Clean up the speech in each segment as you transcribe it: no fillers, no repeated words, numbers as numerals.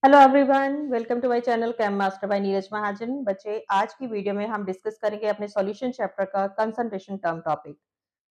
Hello everyone, welcome to my channel chem master by Neeraj Mahajan. बच्चे, आज की वीडियो में हम डिस्कस करेंगे अपने सॉल्यूशन चैप्टर का कंसंट्रेशन टर्म टॉपिक।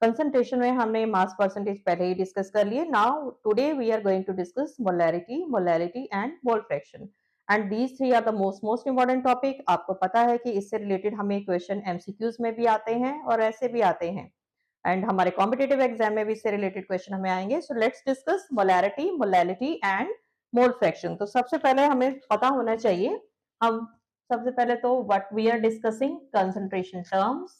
कंसंट्रेशन में हमने मास परसेंटेज पहले ही डिस्कस कर लिए। Now today we are going to discuss molarity, molality and mole fraction and these three are the most important topic. आपको पता है कि इससे रिलेटेड हमें क्वेश्चन एमसीक्यूज में भी आते हैं और ऐसे भी आते हैं एंड हमारे कॉम्पिटेटिव एग्जाम में भी इससे रिलेटेड क्वेश्चन हमें आएंगे। So let's discuss molarity, molality and mole fraction. तो सबसे पहले हमें पता होना चाहिए, हम सबसे पहले तो what we are discussing concentration terms.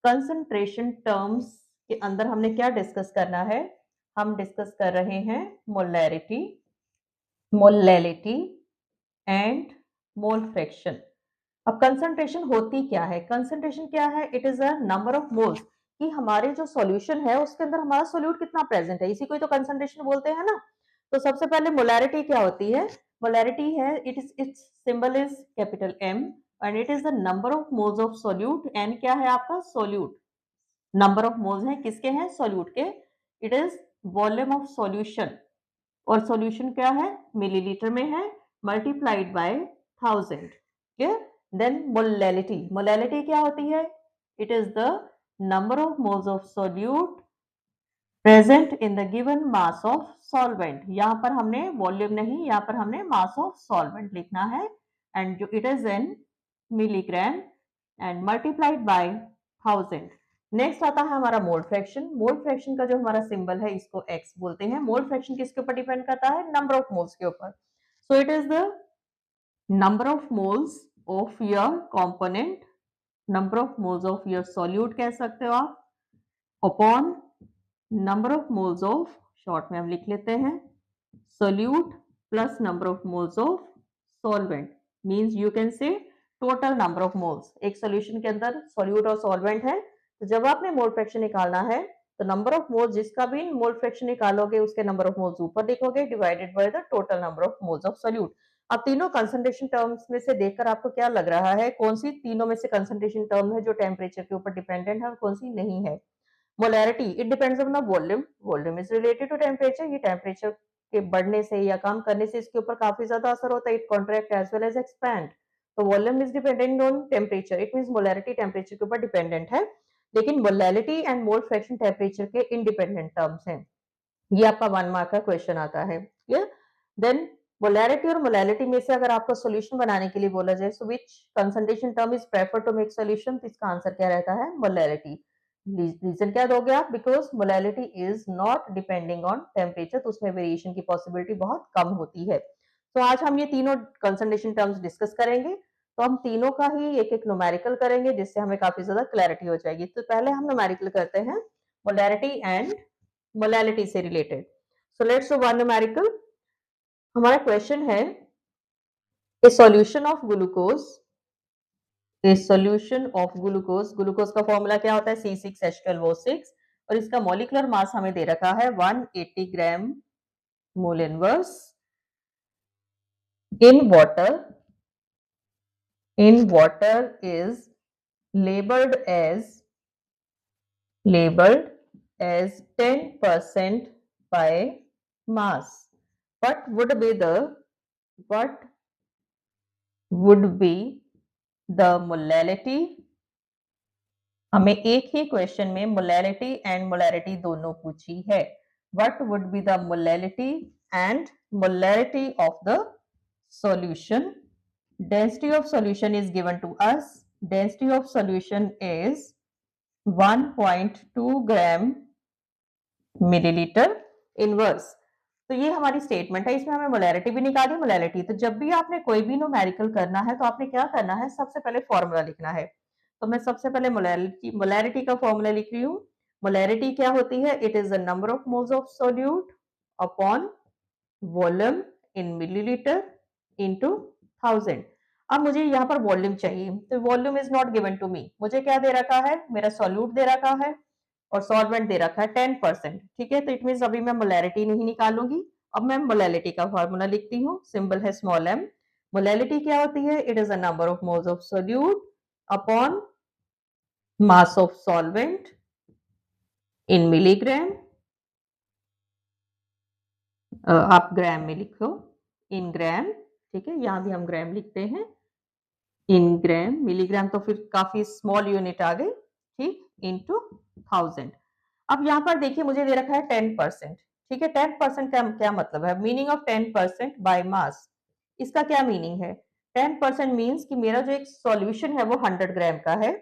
Concentration terms के अंदर हमने क्या डिस्कस करना है? हम डिस्कस कर रहे हैं molarity, molality and mole fraction. अब कंसंट्रेशन होती क्या है? कंसंट्रेशन क्या है? It is a number of moles, कि हमारे जो सॉल्यूशन है उसके अंदर हमारा सोल्यूट कितना प्रेजेंट है, इसी को ही तो कंसंट्रेशन बोलते हैं ना। तो सबसे पहले मोलैरिटी क्या होती है? मोलैरिटी है, it is its symbol is capital M and it is the number of moles of solute. N क्या है आपका? सोल्यूट। नंबर ऑफ मोल्स हैं किसके? हैं सोल्यूट के। It is volume of solution, और सॉल्यूशन क्या है? मिलीलीटर में है, multiplied by 1000। Clear? Then molality, molality क्या होती है? It is the number of moles of solute present in the given mass of solvent. यहाँ पर हमने वॉल्यूम नहीं, यहाँ पर हमने मास ऑफ सॉल्वेंट लिखना है एंड जो it is in milligram and multiplied by 1000। Next आता है हमारा मोल फ्रैक्शन। मोल फ्रैक्शन का जो हमारा सिंबल है इसको एक्स बोलते हैं। मोल फ्रैक्शन किसके ऊपर डिपेंड करता है? नंबर ऑफ मोल्स के ऊपर। So it is the number of moles of your component, number of moles of your solute कह सकते हो आप, upon number of moles of, short में हम लिख लेते हैं, solute plus number of moles of solvent. Means you can say total number of moles. एक सॉल्यूशन के अंदर सोल्यूट और सॉल्वेंट है, तो जब आपने मोल फ्रैक्शन निकालना है तो नंबर ऑफ मोल्स जिसका भी मोल फ्रैक्शन निकालोगे उसके नंबर ऑफ मोल्स ऊपर लिखोगे divided by the total number of moles of solute. अब तीनों कंसंट्रेशन टर्म्स में से देखकर आपको क्या लग रहा है, कौन सी तीनों में से कंसंट्रेशन टर्म है जो टेम्परेचर के ऊपर डिपेंडेंट है और कौन सी नहीं है? Molarity, it depends on the volume, volume is related to temperature. ये टेम्परेचर के बढ़ने से या कम करने से इसके ऊपर काफी ज्यादा असर होता है। It contract as well as expand. तो volume is dependent on temperature, it means molarity temperature के ऊपर डिपेंडेंट है, लेकिन molality and mole fraction temperature के इंडिपेंडेंट टर्म्स हैं। ये आपका 1 मार्क का क्वेश्चन आता है। क्लियर? देन मोलैरिटी और मोलैलिटी में से अगर आपको सॉल्यूशन बनाने के लिए बोला जाए, so which concentration term is prefer to make solution, तो इसका आंसर क्या रहता है? मोलैरिटी। रीजन क्या दोगे आप? Because molality is not depending on temperature, तो उसमें वेरिएशन की पॉसिबिलिटी बहुत कम होती है। तो आज हम ये तीनों कंसंट्रेशन टर्म्स डिस्कस करेंगे। तो हम तीनों का ही एक एक न्यूमेरिकल करेंगे जिससे हमें काफी ज्यादा क्लैरिटी हो जाएगी। तो पहले हम न्यूमेरिकल करते हैं मोलैरिटी एंड मोलैलिटी से related. So let's do one numerical. हमारा क्वेश्चन है, ए solution of glucose, A solution of glucose, glucose का फॉर्मूला क्या होता है? C6H12O6 और इसका मॉलिक्यूलर मास हमें दे रखा है 180 gram mole inverse in water. In water is labeled as labeled as 10% by mass. What would be the what would be the molality? हमें एक ही क्वेश्चन में मोलैलिटी एंड मोलैरिटी दोनों पूछी है। What would be the molality and molarity of the solution? Density of solution is given to us. Density of solution is 1.2 gram millilitre inverse. तो ये हमारी स्टेटमेंट है, इसमें हमें मोलैरिटी भी निकाली, मोलैलिटी। तो जब भी आपने कोई भी न्यूमेरिकल करना है तो आपने क्या करना है? सबसे पहले फॉर्मूला लिखना है। तो मैं सबसे पहले मोलैरिटी का फॉर्मूला लिख रही हूँ। मोलैरिटी क्या होती है? It is the number of moles of solute upon volume in millilitre into 1000। अब मुझे यहाँ पर वॉल्यूम चाहिए, तो volume is not given to me. मुझे क्या दे रखा है? मेरा सोल्यूट दे रखा है और सॉल्वेंट दे रखा है 10%। ठीक है, तो इट मीन अभी मैं मोलैरिटी नहीं निकालूंगी। अब मैं मोलैलिटी का फॉर्मूला लिखती हूँ, सिंबल है स्मॉल एम। मोलैलिटी क्या होती है? It is the number of moles of solute upon mass of solvent in milligram. आप ग्राम में लिखो, इन ग्राम। ठीक है, यहाँ भी हम ग्राम लिखते हैं, इन ग्राम, मिलीग्राम तो फिर काफी स्मॉल यूनिट आ गई, ठीक, इनटू 1000। अब यहाँ पर देखिए मुझे दे रखा है 10%, ठीक है। 10% का क्या मतलब है? मीनिंग ऑफ 10% बाय मास, इसका क्या मीनिंग है? 10% मीन्स कि मेरा जो एक सॉल्यूशन है वो 100 ग्राम का है,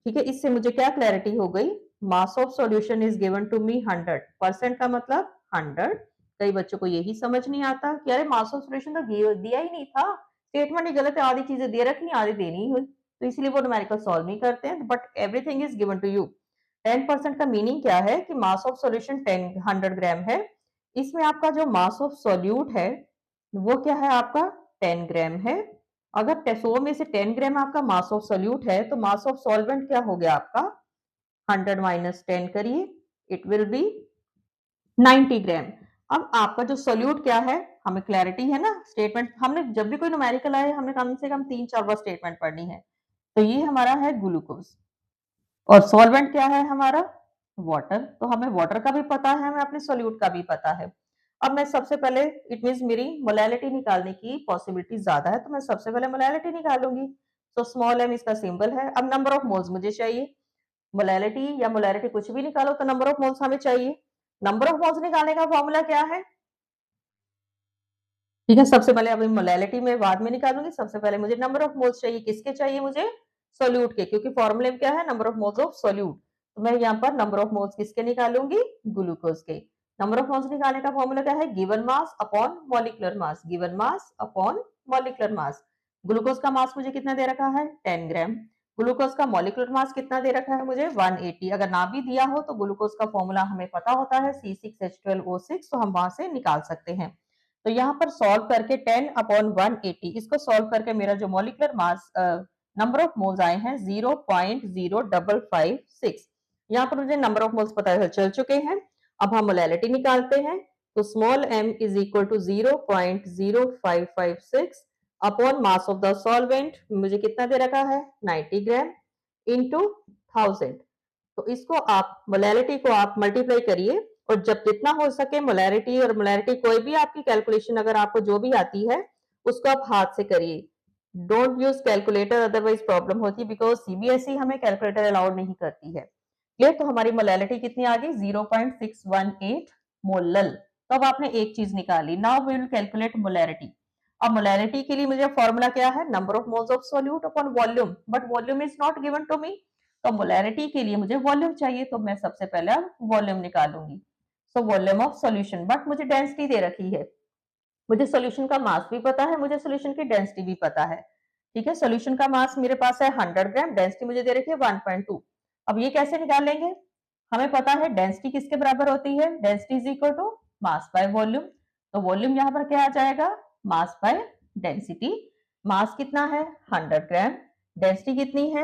ठीक है। इससे मुझे क्या क्लैरिटी हो गई? Mass of solution is given to me 100%, का मतलब 100। कई बच्चों को यही समझ नहीं आता कि अरे मास ऑफ सॉल्यूशन तो दिया ही नहीं था, स्टेटमेंट ही गलत है, आधी चीजें दे रखी आधी देनी हुई, तो इसलिए वो न्यूमेरिकल सॉल्व नहीं करते हैं, but everything is given to you. 10% का मीनिंग क्या है कि मास ऑफ सॉल्यूशन 100 ग्राम है, इसमें आपका जो मास ऑफ सॉल्यूट है वो क्या है? आपका 10 ग्राम है। अगर 100 में से 10 ग्राम आपका मास ऑफ सोल्यूट है तो मास ऑफ सॉल्वेंट क्या हो गया आपका? 100 माइनस 10 करिए, इट विल बी 90 ग्राम। अब आपका जो सोल्यूट क्या है, हमें क्लैरिटी है ना, स्टेटमेंट हमने जब भी कोई न्यूमेरिकल आए हमने कम से कम 3-4 बार स्टेटमेंट पढ़नी है। तो ये हमारा है ग्लूकोज, और सॉल्वेंट क्या है हमारा? वाटर। तो हमें वाटर का भी पता है, हमें अपने सोल्यूट का भी पता है। अब मैं सबसे पहले, इट मींस मेरी मोलैलिटी निकालने की पॉसिबिलिटी ज्यादा है, तो मैं सबसे पहले मोलैलिटी निकालूंगी। तो स्मॉल एम इसका सिंबल है। अब नंबर ऑफ मोल्स मुझे चाहिए, मोलैलिटी या मोलैरिटी कुछ भी निकालो तो नंबर ऑफ मोल्स हमें चाहिए। नंबर ऑफ मोल्स निकालने का फॉर्मूला क्या है? ठीक है, सबसे पहले अभी मोलैलिटी में बाद में निकालूंगी, सबसे पहले मुझे नंबर ऑफ मोल्स चाहिए। किसके चाहिए मुझे? सोल्यूट के, क्योंकि फॉर्मूले में क्या है? Number of moles of solute. तो मैं यहाँ पर नंबर ऑफ मोल्स किसके निकालूंगी? ग्लूकोज के। नंबर ऑफ मोल्स निकालने का फॉर्मूला क्या है? Given mass upon molecular mass, given mass upon molecular mass. Glucose का मास मुझे कितना दे रखा है? 10 ग्राम। ग्लूकोज का मॉलिक्यूलर मास कितना दे रखा है मुझे? 180। अगर ना भी दिया हो तो ग्लूकोज का फॉर्मूला हमें पता होता है C6H12O6, तो हम वहां से निकाल सकते हैं। तो यहाँ पर सॉल्व करके 10 अपॉन 180, इसको सॉल्व करके मेरा जो molecular mass number of moles आए हैं 0.0556। यहाँ पर मुझे नंबर ऑफ मोल्स पता चल चुके हैं। अब हम मोलैलिटी निकालते हैं। तो small m is equal to 0.0556 upon mass of the solvent, मुझे कितना दे रखा है? 90 ग्राम, इंटू 1000। तो इसको आप मोलैलिटी को आप मल्टीप्लाई करिए, और जब जितना हो सके मोलैरिटी, और मोलैरिटी कोई भी आपकी कैलकुलेशन अगर आपको जो भी आती है उसको आप हाथ से करिए, don't use calculator, otherwise problem होती है, बिकॉज सीबीएसई हमें कैलकुलेटर अलाउड नहीं करती है। क्लियर? तो हमारी मोलैलिटी कितनी आ गई? 0.618 मोलल। तो अब आपने एक चीज निकाली, now we will calculate molarity. अब मोलैरिटी के लिए मुझे फॉर्मूला क्या है? Number of moles of solute upon volume, but volume is not given to me, तो मोलैरिटी के लिए मुझे वॉल्यूम चाहिए, तो मैं सबसे पहले अब वॉल्यूम निकालूंगी। So volume of solution, but मुझे डेंसिटी दे रखी है, मुझे सॉल्यूशन का मास भी पता है, मुझे सॉल्यूशन की डेंसिटी भी पता है। ठीक है, सॉल्यूशन का मास मेरे पास है 100 ग्राम, डेंसिटी मुझे दे रखी है 1.2। अब ये कैसे निकालेंगे? हमें पता है डेंसिटी किसके बराबर होती है? Density is equal to mass by volume. तो वॉल्यूम यहाँ पर क्या आ जाएगा? Mass by density. मास कितना है? 100 ग्राम। डेंसिटी कितनी है?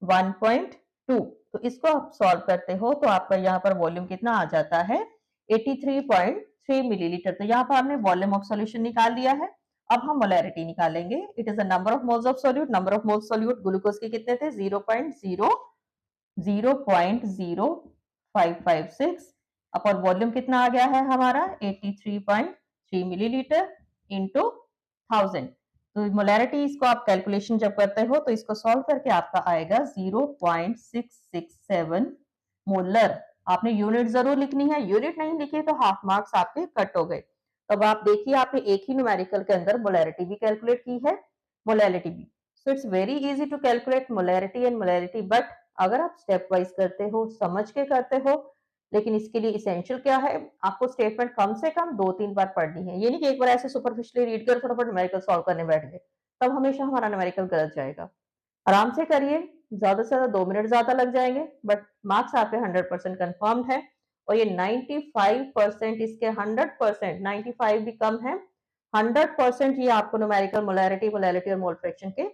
1.2। तो इसको आप सॉल्व करते हो तो आपका यहाँ पर वॉल्यूम कितना आ जाता है? 83.3 मिलीलीटर। तो यहाँ पर हमने वॉल्यूम ऑफ सॉल्यूशन निकाल लिया है। अब हम मोलैरिटी निकालेंगे। It is the number of moles of solute. Number of moles solute glucose के कितने थे? 0.0556 अपॉन वॉल्यूम कितना आ गया है हमारा? 83.3 मिलीलीटर इंटू 1000। तो मोलैरिटी इसको आप कैलकुलेशन जब करते हो तो इसको सॉल्व करके आपका आएगा 0.667 मोलर। आपने यूनिट जरूर लिखनी है, यूनिट नहीं लिखी तो हाफ मार्क्स आपके कट हो गए। तब आप देखिए आपने एक ही न्यूमेरिकल के अंदर मोलैरिटी भी कैलकुलेट की है, मोलैलिटी भी। So it's very easy to calculate molarity and molality, but अगर आप स्टेप वाइज करते हो, समझ के करते हो, लेकिन इसके लिए इसेंशियल क्या है? आपको स्टेटमेंट कम से कम 2-3 बार पढ़नी है। ये नहीं कि एक बार ऐसे सुपरफिशियली रीड कर फटाफट न्यूमेरिकल सॉल्व करने बैठ गए, तब हमेशा हमारा न्यूमेरिकल गलत जाएगा। आराम से करिए, ज्यादा से ज्यादा 2 मिनट ज्यादा लग जाएंगे, बट मार्क्स आपके 100% कंफर्म्ड है। और ये 95% इसके 100%, 95 भी कम है, 100% ये आपको न्यूमेरिकल मोलैरिटी, मोलैलिटी और मोल फ्रैक्शन के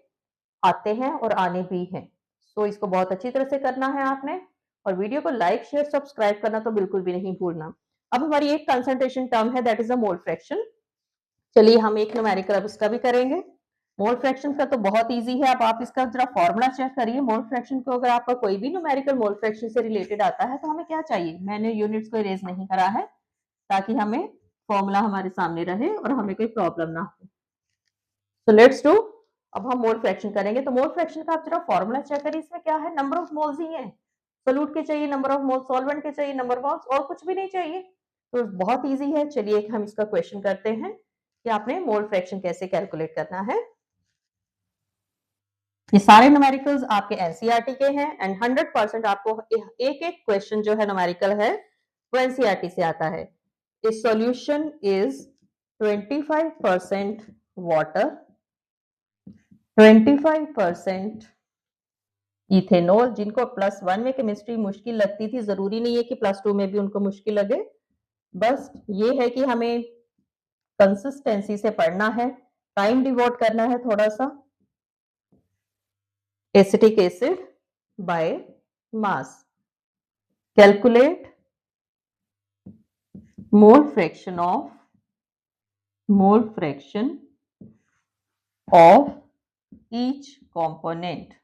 आते हैं और आने भी हैं। सो इसको बहुत अच्छी तरह से करना है आपने, और वीडियो को लाइक शेयर सब्सक्राइब करना तो बिल्कुल भी नहीं भूलना। अब हमारी एक कंसंट्रेशन टर्म है, that is a mole fraction. चलिए हम एक न्यूमेरिकल अब इसका भी करेंगे। मोल फ्रैक्शन का तो बहुत इजी है। अब आप इसका जरा फॉर्मूला चेक करिए। मोल फ्रैक्शन को अगर आपका कोई भी न्यूमेरिकल मोल फ्रैक्शन से रिलेटेड आता है तो हमें क्या चाहिए? मैंने यूनिट्स को इरेज नहीं करा है ताकि हमें फॉर्मूला हमारे सामने रहे और हमें कोई प्रॉब्लम ना हो। So let's do. अब हम मोल फ्रैक्शन करेंगे, तो मोल फ्रैक्शन का आप जरा फॉर्मूला चेक करिए, इसमें क्या है, नंबर ऑफ मोल्स ही है। सोल्यूट के चाहिए नंबर ऑफ मोल्स, सॉल्वेंट के चाहिए नंबर ऑफ मोल्स, और कुछ भी नहीं चाहिए। तो बहुत इजी है। चलिए हम इसका क्वेश्चन करते हैं कि आपने मोल फ्रैक्शन कैसे कैलकुलेट करना है। ये सारे न्यूमेरिकल्स आपके एनसीईआरटी के हैं एंड 100% आपको एक एक क्वेश्चन जो है न्यूमेरिकल है वो एनसीईआरटी से आता है। The solution is 25% water, 25% ethanol. जिनको +1 में केमिस्ट्री मुश्किल लगती थी, जरूरी नहीं है कि +2 में भी उनको मुश्किल लगे, बस ये है कि हमें कंसिस्टेंसी से पढ़ना है, टाइम डिवोट करना है थोड़ा सा। Acetic acid by mass, calculate mole fraction of each component.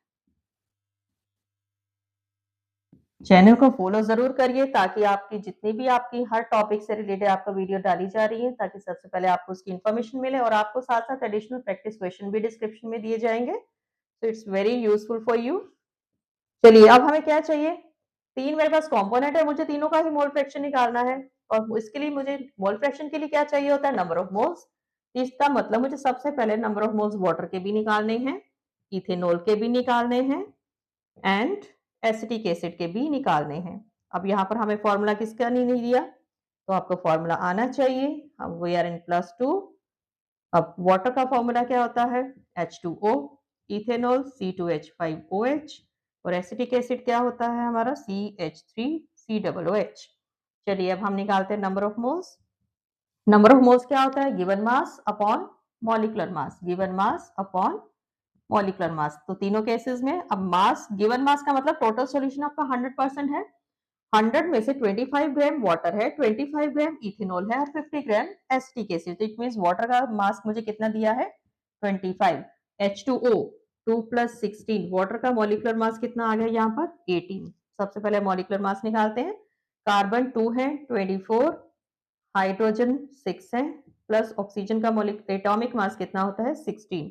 Channel को फॉलो जरूर करिए ताकि आपकी जितनी भी आपकी हर टॉपिक से रिलेटेड आपको वीडियो डाली जा रही है, ताकि सबसे पहले आपको उसकी इन्फॉर्मेशन मिले, और आपको साथ साथ एडिशनल प्रैक्टिस क्वेश्चन भी डिस्क्रिप्शन में दिए जाएंगे। सो it's very useful for you. चलिए अब हमें क्या चाहिए, तीन मेरे पास कंपोनेंट है, मुझे तीनों का ही मोल फ्रैक्शन निकालना है, और इसके लिए मुझे मोल फ्रैक्शन के लिए क्या चाहिए होता है, नंबर ऑफ मोल्स। इसका मतलब मुझे सबसे पहले नंबर ऑफ मोल्स वाटर के भी निकालने हैं, इथेनॉल के भी निकालने हैं, एंड एसिटिक एसिड के भी निकालने हैं। अब यहाँ पर हमें फॉर्मूला किसका नहीं दिया, तो आपको फॉर्मूला आना चाहिए। अब वी आर इन +2। अब वाटर का फॉर्मूला क्या होता है, H2O, इथेनॉल C2H5OH, और एसिटिक एसिड क्या होता है हमारा, CH3COOH। चलिए अब हम निकालते हैं number of moles. Number of moles क्या होता है, given mass upon molecular mass, given mass upon molecular mass. तो तीनों केसेस में अब मास, गिवन मास का मतलब टोटल सॉल्यूशन आपका 100% है। 100 में से 25 ग्राम वाटर है, 25 ग्राम इथेनॉल है, और 50 ग्राम एसिटिक एसिड। तो इट मींस वाटर का मास मुझे कितना दिया है, 25। H2O 2 + 16, वाटर का मॉलिक्यूलर मास कितना आ गया यहाँ पर, 18। सबसे पहले मॉलिक्यूलर मास निकालते हैं। कार्बन 2 है, 24, हाइड्रोजन 6 है, प्लस ऑक्सीजन का एटॉमिक मास कितना होता है, 16।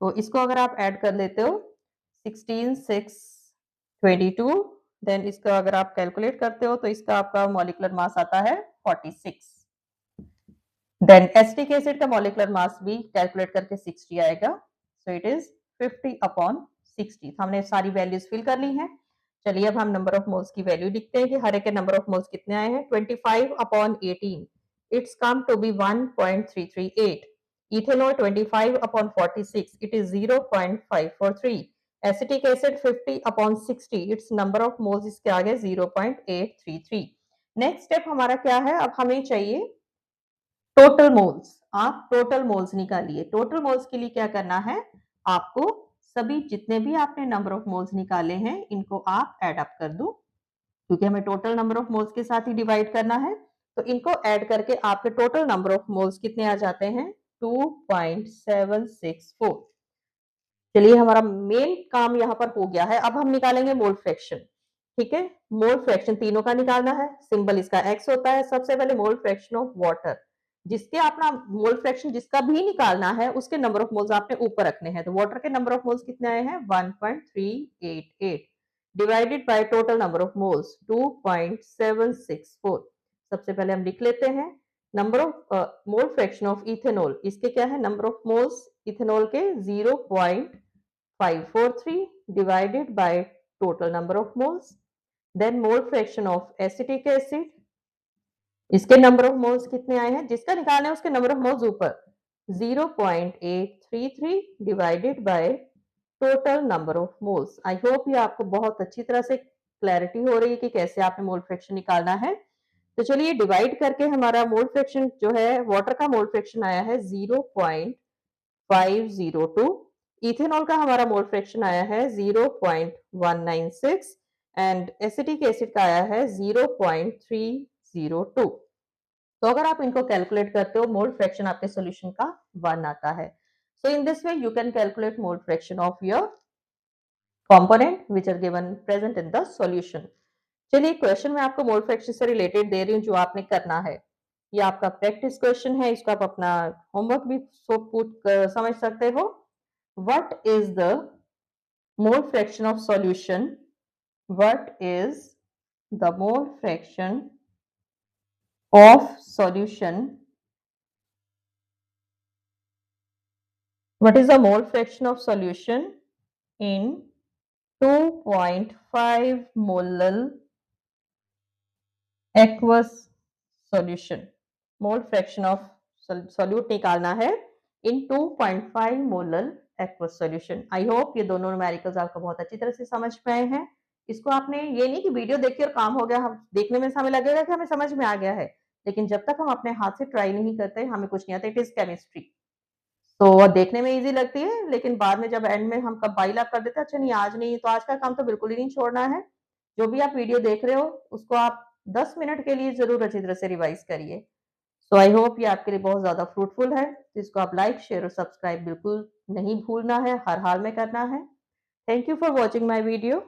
तो इसको अगर आप ऐड कर लेते हो, 16 6 22, देन इसका अगर आप कैलकुलेट करते हो तो इसका आपका मॉलिक्यूलर मास आता है 46। देन एसिटिक एसिड का मॉलिक्यूलर मास भी कैलकुलेट करके 60 आएगा। So it is 50/60। हमने सारी वैल्यूज फिल कर ली हैं। चलिए अब हम नंबर ऑफ मोल्स की वैल्यू लिखते हैं कि हर एक के नंबर ऑफ मोल्स कितने आए हैं। 25/18, it's come to be 1.338। Ethanol 25/46, it is 0.543। Acetic acid 50/60, it's number of moles इसके आगे 0.833। नेक्स्ट स्टेप हमारा क्या है, अब हमें चाहिए टोटल मोल्स। आप टोटल मोल्स निकालिए। टोटल मोल्स के लिए क्या करना है, आपको सभी जितने भी आपने नंबर ऑफ मोल्स निकाले हैं इनको आप ऐड अप कर दो, क्योंकि हमें टोटल नंबर ऑफ मोल्स के साथ ही डिवाइड करना है। तो इनको ऐड करके आपके टोटल नंबर ऑफ मोल्स कितने आ जाते हैं, 2.764। चलिए हमारा मेन काम यहाँ पर हो गया है। अब हम निकालेंगे मोल फ्रैक्शन। ठीक है, मोल फ्रैक्शन तीनों का निकालना है। सिंबल इसका एक्स होता है। सबसे पहले मोल फ्रैक्शन ऑफ वाटर, जिसके अपना मोल फ्रैक्शन जिसका भी निकालना है उसके नंबर ऑफ मोल्स आपने ऊपर रखने हैं। तो वाटर के नंबर ऑफ मोल्स कितने आए हैं, 1.388, divided by total number of moles 2.764। सबसे पहले हम लिख लेते हैं number of mole fraction of ethanol. इसके क्या है, नंबर ऑफ मोल्स इथेनॉल के 0.543 divided by total number of moles. Then mole fraction of acetic acid, इसके नंबर ऑफ मोल्स कितने आए हैं, जिसका निकालना है उसके नंबर ऑफ मोल्स ऊपर, 0.833 divided by total number of moles. I hope ये आपको बहुत अच्छी तरह से क्लैरिटी हो रही है कि कैसे आपने मोल फ्रैक्शन निकालना है। तो चलिए डिवाइड करके हमारा मोल फ्रैक्शन जो है, वाटर का मोल फ्रैक्शन आया है 0.502, इथेनॉल का हमारा मोल फ्रैक्शन आया है 0.196, एंड एसिटिक एसिड का आया है 0.302। तो अगर आप इनको कैलकुलेट करते हो, मोल फ्रैक्शन आपके सॉल्यूशन का 1 आता है। So in this way you can calculate mole fraction of your component which are given present in the solution. चलिए क्वेश्चन में आपको मोल फ्रैक्शन से रिलेटेड दे रही हूँ जो आपने करना है। ये आपका प्रैक्टिस क्वेश्चन है, इसको आप अपना होमवर्क भी समझ सकते हो। What is the mole fraction of solution? What is the mole fraction of solution? What is the mole fraction of solution in 2.5 molar aqueous solution? Mole fraction of solute निकालना है in 2.5 molar aqueous solution. I hope ये दोनों numericals आपको बहुत अच्छी तरह से समझ में आए हैं। इसको आपने ये नहीं कि वीडियो देखिए और काम हो गया, हम देखने में हमें लगेगा कि हमें समझ में आ गया है, लेकिन जब तक हम अपने हाथ से ट्राई नहीं करते हमें कुछ नहीं आता। It is chemistry. तो देखने में ईज़ी लगती है, लेकिन बाद में जब एंड में हम कंपाइल अप कर देते हैं, अच्छा नहीं आज नहीं, तो आज का काम तो बिल्कुल ही नहीं छोड़ना है। जो भी आप वीडियो देख रहे हो, उसको आप 10 मिनट के लिए ज़रूर अच्छी तरह से रिवाइज़ करिए। सो आई होप ये आपके लिए बहुत ज़्यादा फ्रूटफुल है। इसको आप लाइक, शेयर और सब्सक्राइब बिल्कुल नहीं भूलना है, हर हाल में करना है। Thank you for watching my video.